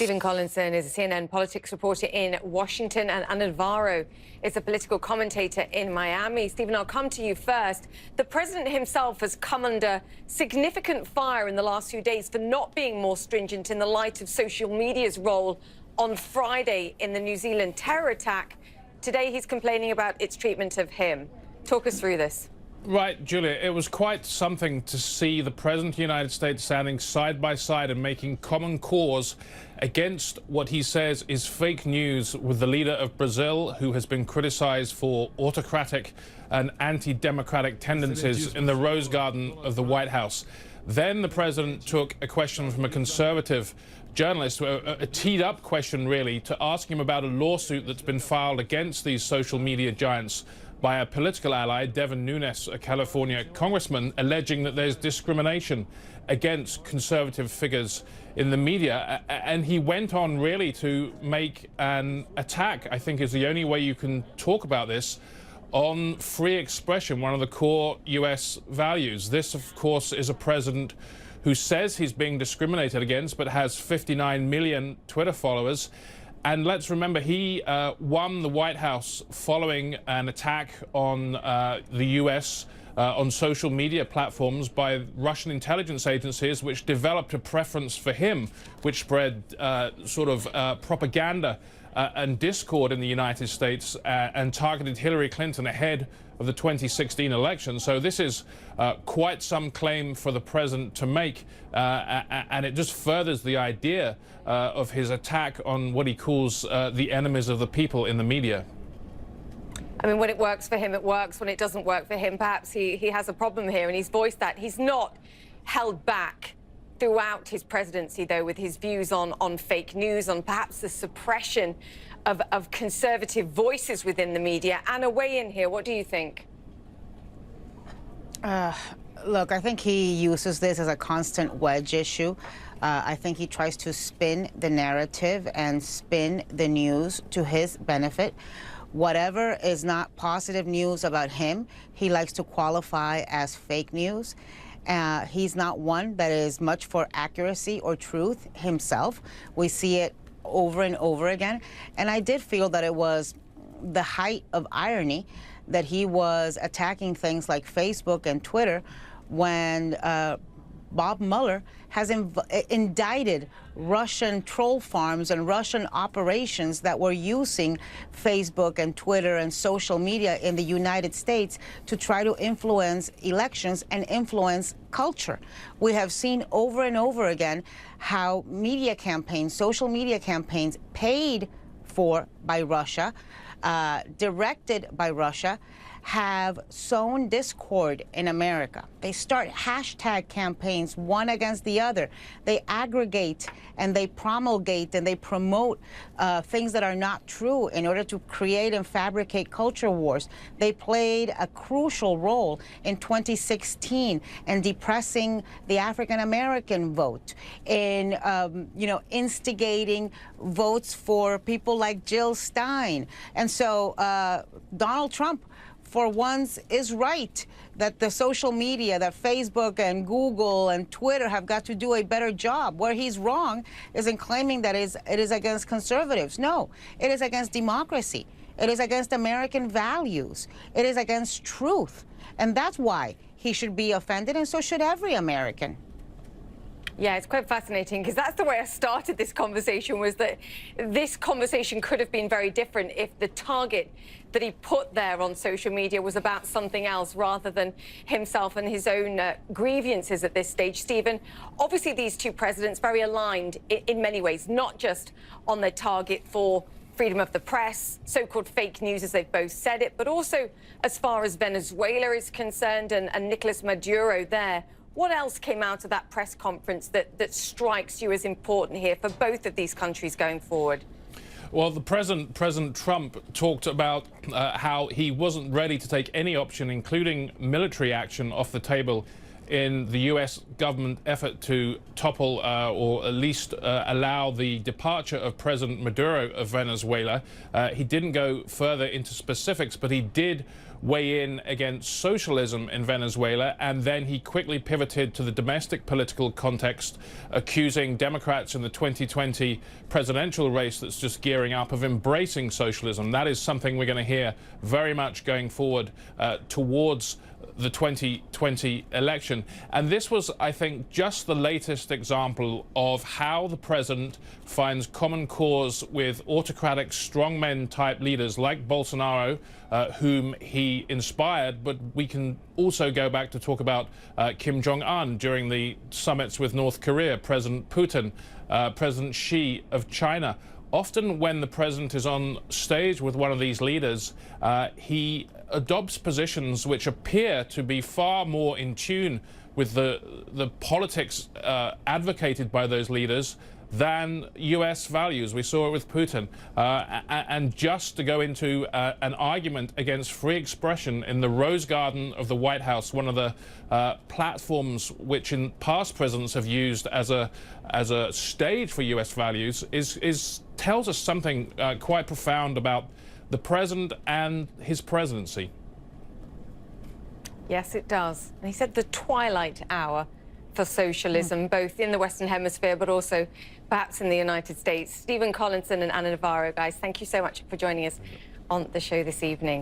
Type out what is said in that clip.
Stephen Collinson is a CNN politics reporter in Washington, and Navarro is a political commentator in Miami. Stephen, I'll come to you first. The president himself has come under significant fire in the last few days for not being more stringent in the light of social media's role on Friday in the New Zealand terror attack. Today, he's complaining about its treatment of him. Talk us through this. Right, Julia, it was quite something to see the President of the United States standing side by side and making common cause against what he says is fake news with the leader of Brazil, who has been criticized for autocratic and anti-democratic tendencies in the Rose Garden of the White House. Then the president took a question from a conservative journalist, a teed-up question, really, to ask him about a lawsuit that's been filed against these social media giants by a political ally, Devin Nunes, a California congressman, alleging that there's discrimination against conservative figures in the media. And he went on really to make an attack, I think is the only way you can talk about this, on free expression, one of the core US values. This, of course, is a president who says he's being discriminated against, but has 59 million Twitter followers. And let's remember, he won the White House following an attack on the US on social media platforms by Russian intelligence agencies, which developed a preference for him, which spread propaganda and discord in the United States and targeted Hillary Clinton ahead of the 2016 election. So this is quite some claim for the president to make, and it just furthers the idea of his attack on what he calls the enemies of the people in the media. I mean, when it works for him, it works. When it doesn't work for him, perhaps he has a problem here, and he's voiced that. He's not held back throughout his presidency, though, with his views on fake news, on perhaps the suppression of conservative voices within the media. Anna, weigh in here. What do you think? Look, I think he uses this as a constant wedge issue. I think he tries to spin the narrative and spin the news to his benefit. Whatever is not positive news about him, he likes to qualify as fake news. He's not one that is much for accuracy or truth himself. We see it over and over again. And I did feel that it was the height of irony that he was attacking things like Facebook and Twitter when Bob Mueller has indicted Russian troll farms and Russian operations that were using Facebook and Twitter and social media in the United States to try to influence elections and influence culture. We have seen over and over again how media campaigns, social media campaigns paid for by Russia, directed by Russia, have sown discord in America. They start hashtag campaigns, one against the other. They aggregate and they promulgate and they promote things that are not true in order to create and fabricate culture wars. They played a crucial role in 2016 in depressing the African American vote, in instigating votes for people like Jill Stein. And so Donald Trump, for once, is right that the social media, that Facebook and Google and Twitter have got to do a better job. Where he's wrong is in claiming that it is against conservatives. No, it is against democracy. It is against American values. It is against truth. And that's why he should be offended, and so should every American. Yeah, it's quite fascinating, because that's the way I started this conversation, was that this conversation could have been very different if the target that he put there on social media was about something else rather than himself and his own grievances at this stage. Stephen, obviously these two presidents very aligned in many ways, not just on their target for freedom of the press, so-called fake news as they've both said it, but also as far as Venezuela is concerned and Nicolas Maduro there. What else came out of that press conference that strikes you as important here for both of these countries going forward? Well, President Trump talked about how he wasn't ready to take any option, including military action, off the table in the U.S. government effort to topple or at least allow the departure of President Maduro of Venezuela. He didn't go further into specifics, but he did weigh in against socialism in Venezuela, and then he quickly pivoted to the domestic political context, accusing Democrats in the 2020 presidential race that's just gearing up of embracing socialism. That is something we're going to hear very much going forward towards the 2020 election. And this was, I think, just the latest example of how the president finds common cause with autocratic strongmen type leaders like Bolsonaro, whom he inspired. But we can also go back to talk about Kim Jong-un during the summits with North Korea, President Putin, President Xi of China. Often when the president is on stage with one of these leaders, he adopts positions which appear to be far more in tune with the politics advocated by those leaders than US values. We saw it with Putin. And just to go into an argument against free expression in the Rose Garden of the White House, one of the platforms which in past presidents have used as a stage for US values, tells us something quite profound about the president and his presidency. Yes, it does. And he said the twilight hour for socialism, both in the Western Hemisphere, but also perhaps in the United States. Stephen Collinson and Anna Navarro, guys, thank you so much for joining us on the show this evening.